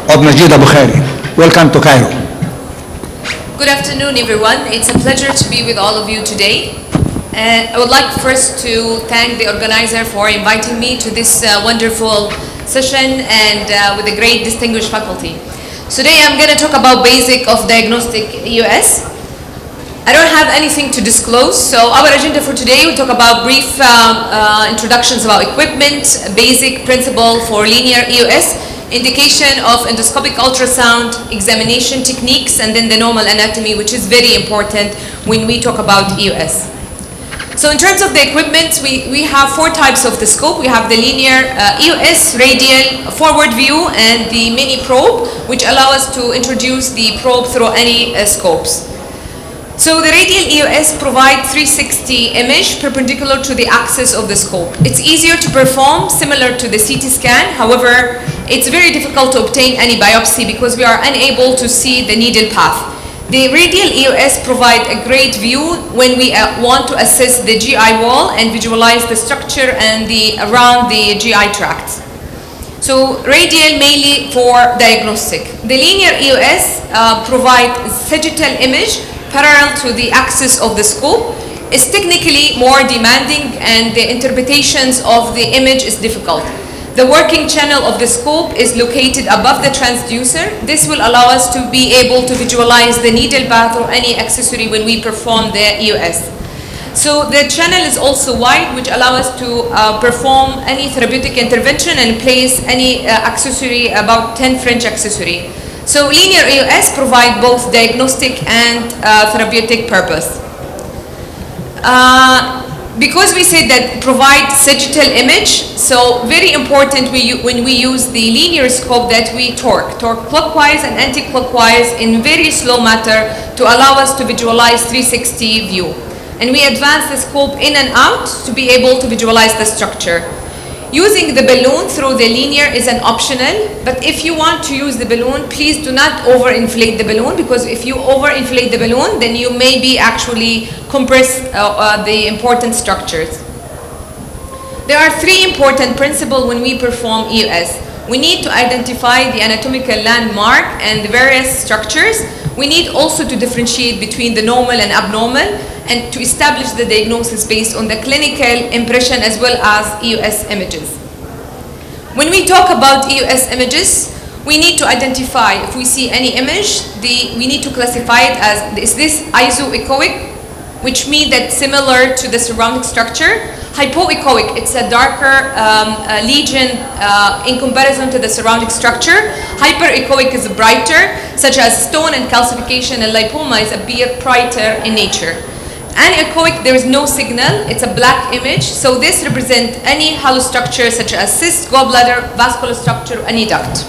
of Majidah Bukhari. Welcome to Cairo. Good afternoon, everyone. It's a pleasure to be with all of you today. I would like first to thank the organizer for inviting me to this wonderful session and with a great distinguished faculty. Today I'm going to talk about basic of diagnostic EUS. I don't have anything to disclose, so our agenda for today will talk about brief introductions about equipment, basic principle for linear EUS, indication of endoscopic ultrasound, examination techniques, and then the normal anatomy, which is very important when we talk about EUS. So in terms of the equipment, we have four types of the scope. We have the linear EUS, radial, forward view, and the mini probe, which allow us to introduce the probe through any scopes. So the radial EUS provide 360 image perpendicular to the axis of the scope. It's easier to perform, similar to the CT scan. However, it's very difficult to obtain any biopsy because we are unable to see the needle path. The radial EUS provide a great view when we want to assess the GI wall and visualize the structure and around the GI tract. So radial mainly for diagnostic. The linear EUS provide sagittal image parallel to the axis of the scope. Is technically more demanding and the interpretations of the image is difficult. The working channel of the scope is located above the transducer. This will allow us to be able to visualize the needle path or any accessory when we perform the EUS. So the channel is also wide, which allows us to perform any therapeutic intervention and place any accessory, about 10 French accessory. So linear EUS provide both diagnostic and therapeutic purpose. Because we said that provide sagittal image, so very important when we use the linear scope that we torque clockwise and anti-clockwise in very slow matter to allow us to visualize 360 view. And we advance the scope in and out to be able to visualize the structure. Using the balloon through the linear is an optional, but if you want to use the balloon, please do not overinflate the balloon, because if you overinflate the balloon, then you may be actually compress the important structures. There are three important principles when we perform EUS. We need to identify the anatomical landmark and the various structures. We need also to differentiate between the normal and abnormal, and to establish the diagnosis based on the clinical impression as well as EUS images. When we talk about EUS images, we need to identify if we see any image, we need to classify it as, is this isoechoic, which means that similar to the surrounding structure. Hypoechoic, it's a darker lesion in comparison to the surrounding structure. Hyperechoic is brighter, such as stone and calcification, and lipoma is appear brighter in nature. Anechoic, there is no signal, it's a black image, so this represents any hollow structure such as cyst, gallbladder, vascular structure, any duct.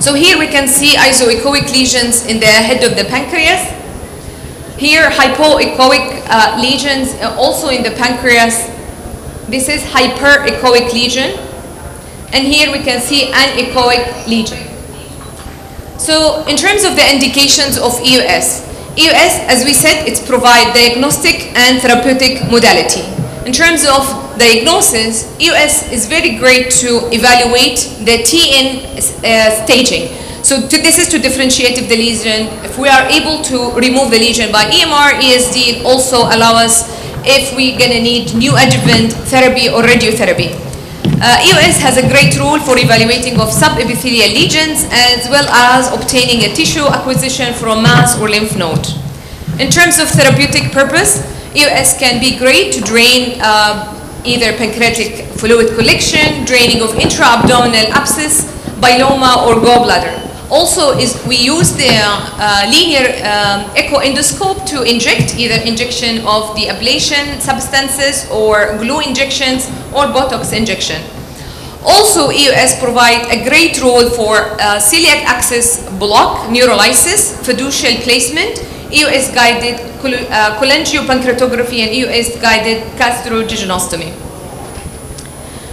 So here we can see isoechoic lesions in the head of the pancreas. Here hypoechoic lesions also in the pancreas. This is hyperechoic lesion. And here we can see anechoic lesion. So in terms of the indications of EUS, EUS, as we said, it's provide diagnostic and therapeutic modality. In terms of diagnosis, EUS is very great to evaluate the TN staging. So this is to differentiate if the lesion, if we are able to remove the lesion by EMR, ESD, it also allow us if we're gonna need new adjuvant therapy or radiotherapy. EUS has a great role for evaluating of subepithelial lesions as well as obtaining a tissue acquisition from mass or lymph node. In terms of therapeutic purpose, EUS can be great to drain either pancreatic fluid collection, draining of intra-abdominal abscess, biloma, or gallbladder. Also, we use the linear echo endoscope to inject either injection of the ablation substances or glue injections or Botox injection. Also, EUS provide a great role for celiac axis block, neurolysis, fiducial placement, EUS guided cholangiopancreatography, and EUS guided gastrojejunostomy.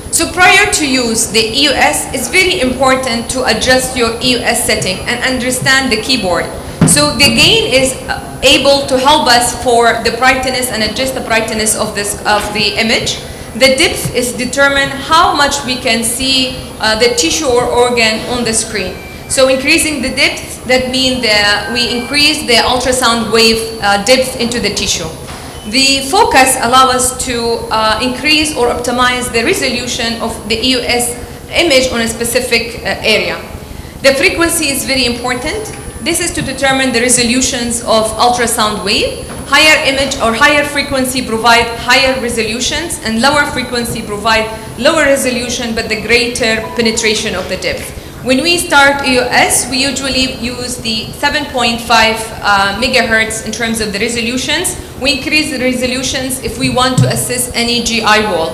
So prior to use the EUS, it's very important to adjust your EUS setting and understand the keyboard. So the gain is able to help us for the brightness and adjust the brightness of the image. The depth is determined how much we can see the tissue or organ on the screen. So increasing the depth, that means that we increase the ultrasound wave depth into the tissue. The focus allows us to increase or optimize the resolution of the EUS image on a specific area. The frequency is very important. This is to determine the resolutions of ultrasound wave. Higher image or higher frequency provide higher resolutions, and lower frequency provide lower resolution but the greater penetration of the depth. When we start EUS, we usually use the 7.5 megahertz in terms of the resolutions. We increase the resolutions if we want to assess any GI wall.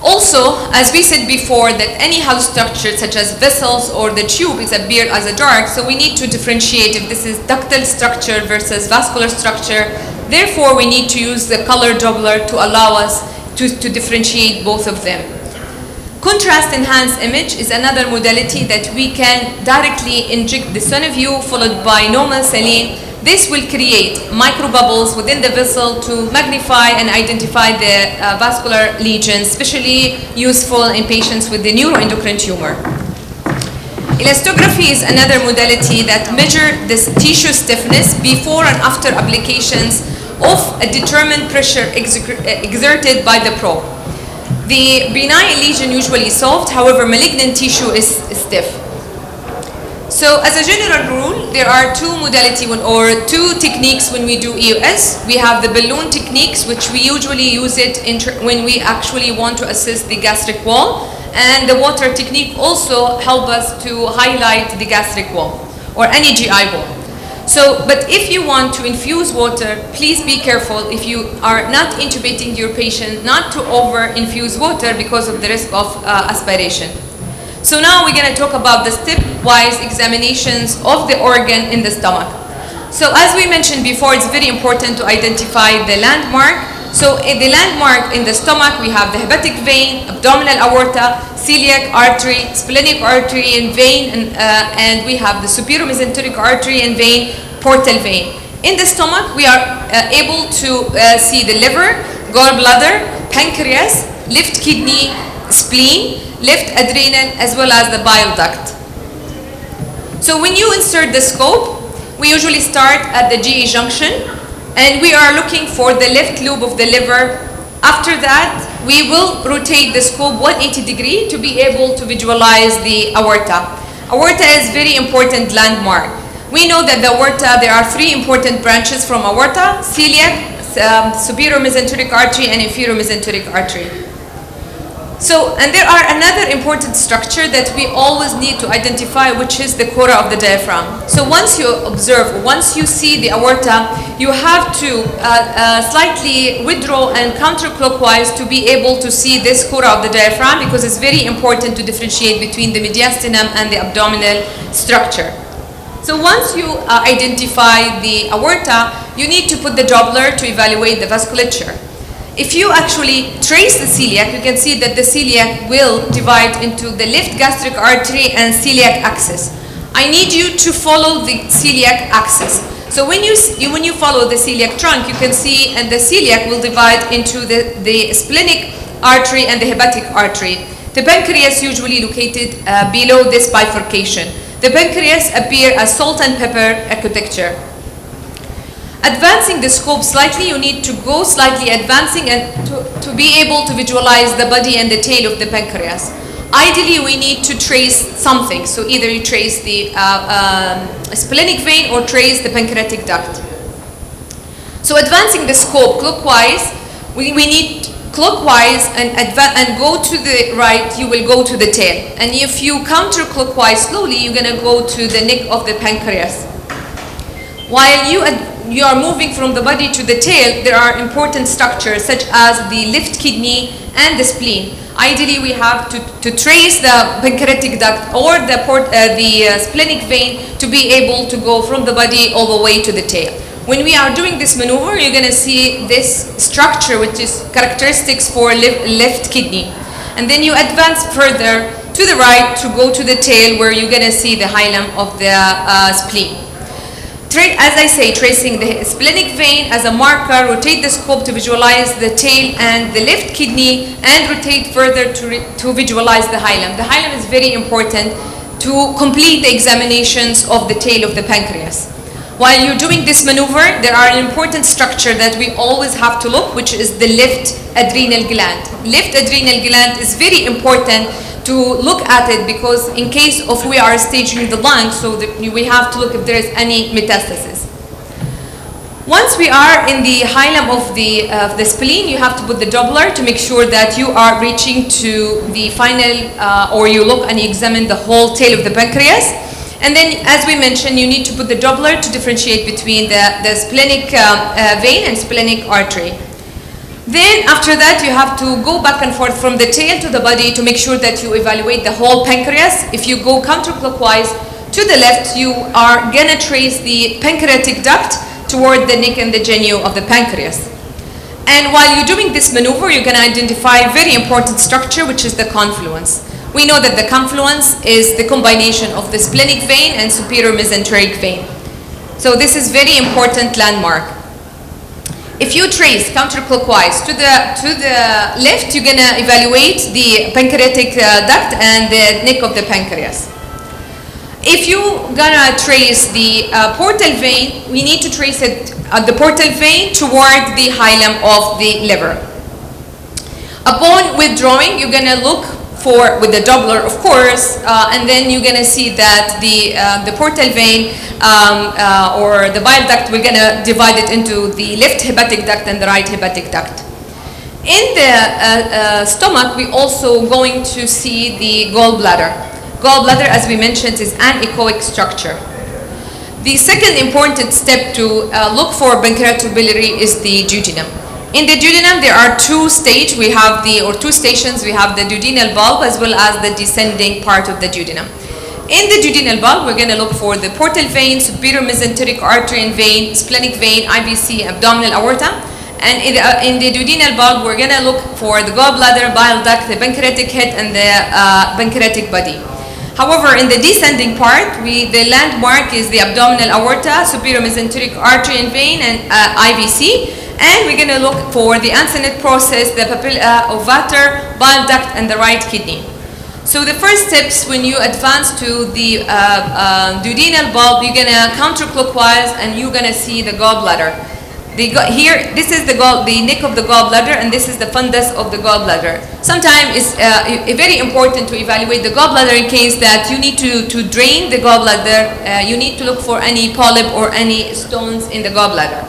Also, as we said before, that any hollow structure such as vessels or the tube is appeared as a dark, so we need to differentiate if this is ductal structure versus vascular structure. Therefore, we need to use the color Doppler to allow us to differentiate both of them. Contrast enhanced image is another modality that we can directly inject the sonoview followed by normal saline. This will create microbubbles within the vessel to magnify and identify the vascular lesions, especially useful in patients with the neuroendocrine tumor. Elastography is another modality that measures the tissue stiffness before and after applications of a determined pressure exerted by the probe. The benign lesion usually solved, however, malignant tissue is stiff. So as a general rule, there are two modalities or two techniques when we do EUS. We have the balloon techniques, which we usually use it when we actually want to assess the gastric wall. And the water technique also help us to highlight the gastric wall or any GI wall. So, but if you want to infuse water, please be careful if you are not intubating your patient not to over-infuse water because of the risk of aspiration. So now we're going to talk about the stepwise examinations of the organ in the stomach. So as we mentioned before, it's very important to identify the landmark. So in the landmark in the stomach, we have the hepatic vein, abdominal aorta, celiac artery, splenic artery and vein, and we have the superior mesenteric artery and vein, portal vein. In the stomach, we are able to see the liver, gallbladder, pancreas, left kidney, spleen, left adrenal, as well as the bile duct. So when you insert the scope, we usually start at the GE junction, and we are looking for the left lobe of the liver. After that, we will rotate the scope 180 degrees to be able to visualize the aorta. Aorta is very important landmark. We know that the aorta, there are three important branches from aorta: celiac, superior mesenteric artery, and inferior mesenteric artery. So, and there are another important structure that we always need to identify, which is the chora of the diaphragm. So once you observe, once you see the aorta, you have to slightly withdraw and counterclockwise to be able to see this chora of the diaphragm, because it's very important to differentiate between the mediastinum and the abdominal structure. So once you identify the aorta, you need to put the Doppler to evaluate the vasculature. If you actually trace the celiac, you can see that the celiac will divide into the left gastric artery and celiac axis. I need you to follow the celiac axis. So when you follow the celiac trunk, you can see, and the celiac will divide into the splenic artery and the hepatic artery. The pancreas usually located below this bifurcation. The pancreas appear as salt and pepper architecture. Advancing the scope slightly, you need to go slightly advancing and to be able to visualize the body and the tail of the pancreas. Ideally, we need to trace something. So either you trace the splenic vein or trace the pancreatic duct. So advancing the scope clockwise, we need clockwise and go to the right, you will go to the tail. And if you counterclockwise slowly, you're going to go to the neck of the pancreas. While you are moving from the body to the tail, there are important structures such as the left kidney and the spleen. Ideally, we have to trace the pancreatic duct or the splenic vein to be able to go from the body all the way to the tail. When we are doing this maneuver, you're going to see this structure, which is characteristics for left kidney. And then you advance further to the right to go to the tail, where you're going to see the hilum of the spleen. As I say, tracing the splenic vein as a marker, rotate the scope to visualize the tail and the left kidney, and rotate further to visualize the hilum. The hilum is very important to complete the examinations of the tail of the pancreas. While you're doing this maneuver, there are an important structure that we always have to look, which is the left adrenal gland. Left adrenal gland is very important to look at it, because in case of we are staging the lung, so that we have to look if there is any metastasis. Once we are in the hilum of the spleen, you have to put the Doppler to make sure that you are reaching to the final, or you look and you examine the whole tail of the pancreas. And then, as we mentioned, you need to put the Doppler to differentiate between the splenic vein and splenic artery. Then after that, you have to go back and forth from the tail to the body to make sure that you evaluate the whole pancreas. If you go counterclockwise to the left, you are gonna trace the pancreatic duct toward the neck and the genu of the pancreas. And while you're doing this maneuver, you're gonna identify a very important structure, which is the confluence. We know that the confluence is the combination of the splenic vein and superior mesenteric vein. So this is very important landmark. If you trace counterclockwise to the left, you're gonna evaluate the pancreatic duct and the neck of the pancreas. If you're gonna trace the portal vein, we need to trace it the portal vein toward the hilum of the liver. Upon withdrawing, you're gonna look for, with the Doppler of course, and then you're gonna see that the portal vein or the bile duct, we're gonna divide it into the left hepatic duct and the right hepatic duct. In the stomach, we also going to see the gallbladder. Gallbladder, as we mentioned, is an echoic structure. The second important step to look for pancreatobiliary is the duodenum. In the duodenum, there are two stations. We have two stations. We have the duodenal bulb as well as the descending part of the duodenum. In the duodenal bulb, we're going to look for the portal vein, superior mesenteric artery and vein, splenic vein, IVC, abdominal aorta. And in the duodenal bulb, we're going to look for the gallbladder, bile duct, the pancreatic head, and the pancreatic body. However, in the descending part, the landmark is the abdominal aorta, superior mesenteric artery and vein, and IVC. And we're going to look for the ansonate process, the papilla ovata, bile duct, and the right kidney. So the first steps when you advance to the duodenal bulb, you're going to counterclockwise and you're going to see the gallbladder. Here, this is the neck of the gallbladder, and this is the fundus of the gallbladder. Sometimes it's very important to evaluate the gallbladder in case that you need to drain the gallbladder. You need to look for any polyp or any stones in the gallbladder.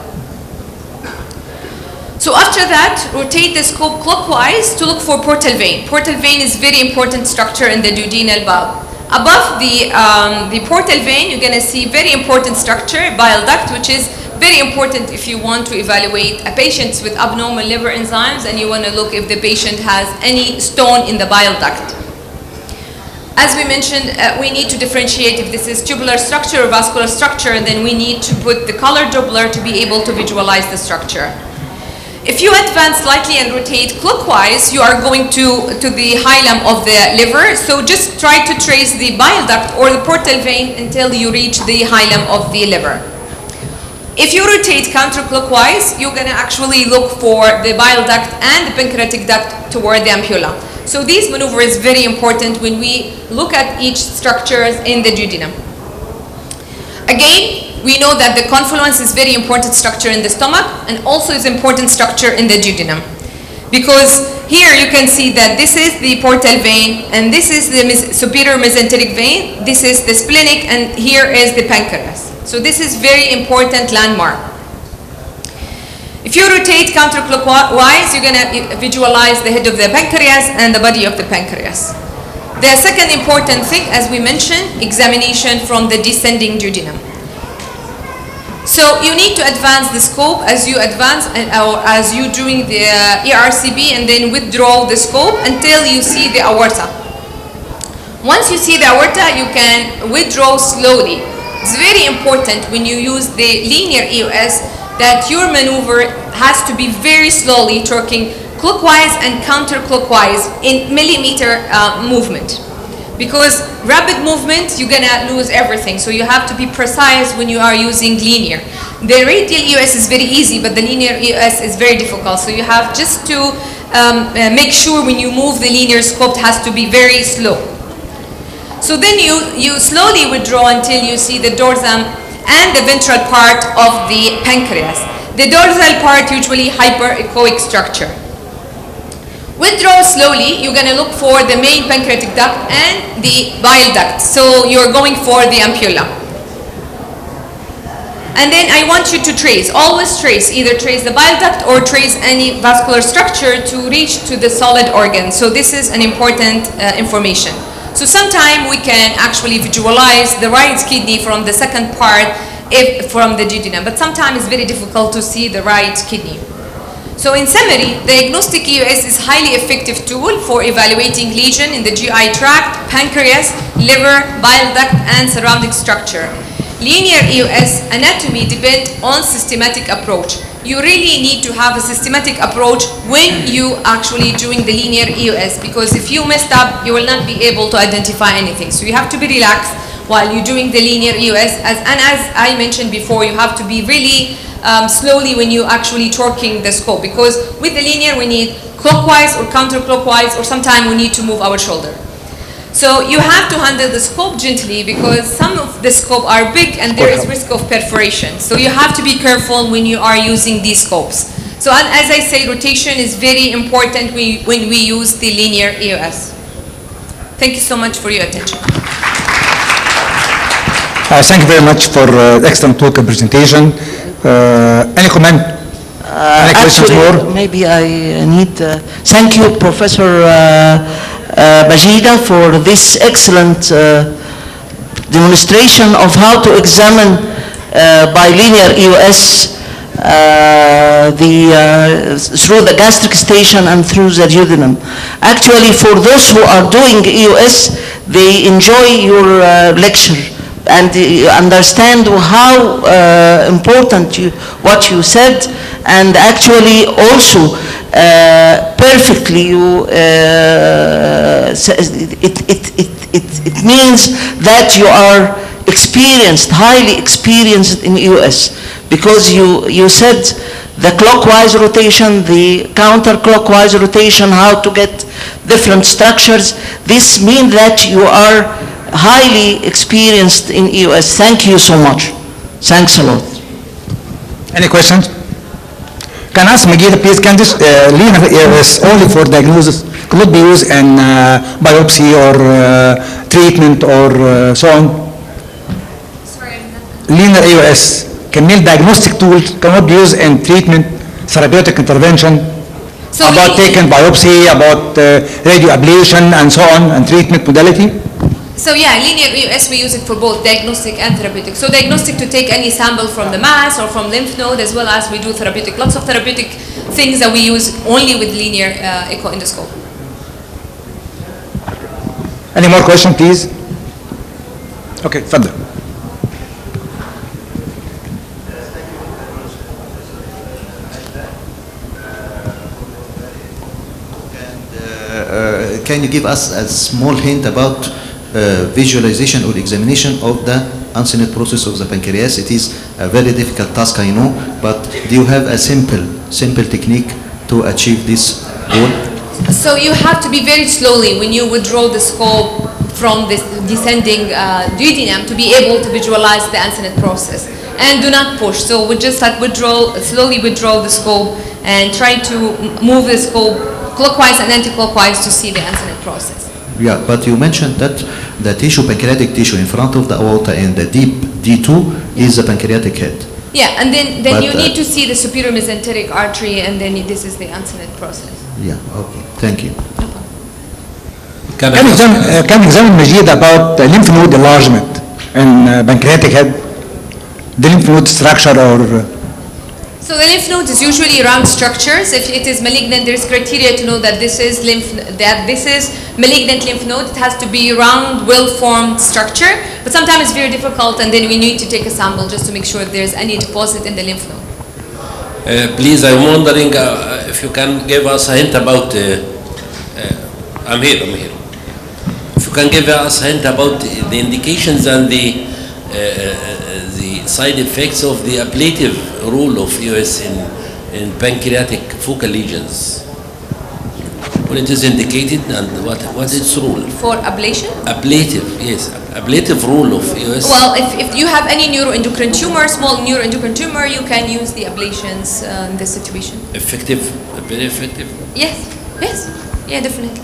So after that, rotate the scope clockwise to look for portal vein. Portal vein is very important structure in the duodenal bulb. Above the portal vein, you're going to see very important structure, bile duct, which is very important if you want to evaluate a patient with abnormal liver enzymes and you want to look if the patient has any stone in the bile duct. As we mentioned, we need to differentiate if this is tubular structure or vascular structure, and then we need to put the color Doppler to be able to visualize the structure. If you advance slightly and rotate clockwise, you are going to the hilum of the liver. So just try to trace the bile duct or the portal vein until you reach the hilum of the liver. If you rotate counterclockwise, you're going to actually look for the bile duct and the pancreatic duct toward the ampulla. So this maneuver is very important when we look at each structure in the duodenum. Again, we know that the confluence is very important structure in the stomach and also is important structure in the duodenum. Because here you can see that this is the portal vein and this is the superior mesenteric vein, this is the splenic, and here is the pancreas. So this is very important landmark. If you rotate counterclockwise, you're going to visualize the head of the pancreas and the body of the pancreas. The second important thing, as we mentioned, examination from the descending duodenum. So you need to advance the scope as you advance, or as you doing the ERCP, and then withdraw the scope until you see the aorta. Once you see the aorta, you can withdraw slowly. It's very important when you use the linear EUS that your maneuver has to be very slowly, torquing clockwise and counterclockwise in millimeter movement. because rapid movement, you're gonna lose everything. So you have to be precise when you are using linear. The radial EUS is very easy, but the linear EUS is very difficult. So you have just to make sure when you move the linear scope, it has to be very slow. So then you slowly withdraw until you see the dorsum and the ventral part of the pancreas. The dorsal part usually hyperechoic structure. Withdraw slowly, you're going to look for the main pancreatic duct and the bile duct. So you're going for the ampulla. And then I want you to trace, always trace, either trace the bile duct or trace any vascular structure to reach to the solid organ. So this is an important information. So sometime we can actually visualize the right kidney from the second part from the duodenum, but sometimes it's very difficult to see the right kidney. So in summary, Diagnostic EUS is a highly effective tool for evaluating lesion in the GI tract, pancreas, liver, bile duct, and surrounding structure. Linear EUS anatomy depends on systematic approach. You really need to have a systematic approach when you actually doing the linear EUS, because if you messed up, you will not be able to identify anything. So you have to be relaxed while you're doing the linear EUS. And as I mentioned before, you have to be really slowly when you actually torquing the scope, because with the linear we need clockwise or counterclockwise, or sometimes we need to move our shoulder. So you have to handle the scope gently, because some of the scope are big and there is risk of perforation. So you have to be careful when you are using these scopes. So as I say, rotation is very important when we use the linear EUS. Thank you so much for your attention. Thank you very much for excellent talk and presentation. Any comment? Any questions more? Maybe I need. Thank you, Professor Majidah, for this excellent demonstration of how to examine by linear EUS through the gastric station and through the duodenum. Actually, for those who are doing EUS, they enjoy your lecture and understand how important what you said, and actually also perfectly it means that you are experienced, highly experienced in EUS, because you said the clockwise rotation, the counterclockwise rotation, how to get different structures. This means that you are highly experienced in EUS. Thank you so much. Thanks a lot. Any questions? Can I ask Majidah, please, can this linear EUS only for diagnosis? Could it be used in biopsy or treatment or so on? Sorry, I'm not... Linear EUS, can be diagnostic tool, cannot be used in treatment, therapeutic intervention, So about taking biopsy, about radio ablation and so on, and treatment modality? So yeah, linear EUS, we use it for both diagnostic and therapeutic. So diagnostic to take any sample from the mass or from lymph node, as well as we do therapeutic. Lots of therapeutic things that we use only with linear echo endoscope. Any more questions, please? Okay, further. Can you give us a small hint about visualization or examination of the uncinate process of the pancreas? It is a very difficult task, I know, but do you have a simple technique to achieve this goal? So you have to be very slowly when you withdraw the scope from this descending duodenum to be able to visualize the uncinate process. And do not push. So we just like slowly withdraw the scope and try to move the scope clockwise and anti-clockwise to see the uncinate process. Yeah, but you mentioned that the tissue, pancreatic tissue in front of the aorta in the deep D2 is the pancreatic head. Yeah, and then you need to see the superior mesenteric artery, and then this is the uncinate process. Yeah, okay, thank you. Can examine Majidah about lymph node enlargement in pancreatic head, the lymph node structure or... So the lymph node is usually round structures. If it is malignant, there is criteria to know that this is malignant lymph node. It has to be round, well-formed structure. But sometimes it's very difficult, and then we need to take a sample just to make sure if there's any deposit in the lymph node. Please, I'm wondering if you can give us a hint about. I'm here. If you can give us a hint about the indications and the side effects of the ablative role of EUS in pancreatic focal lesions. When it is indicated and what its role? For ablation? Ablative, yes. Ablative role of EUS. Well, if you have any neuroendocrine tumor, small neuroendocrine tumor, you can use the ablations in this situation. Effective, very effective. Yes, yes, yeah, definitely.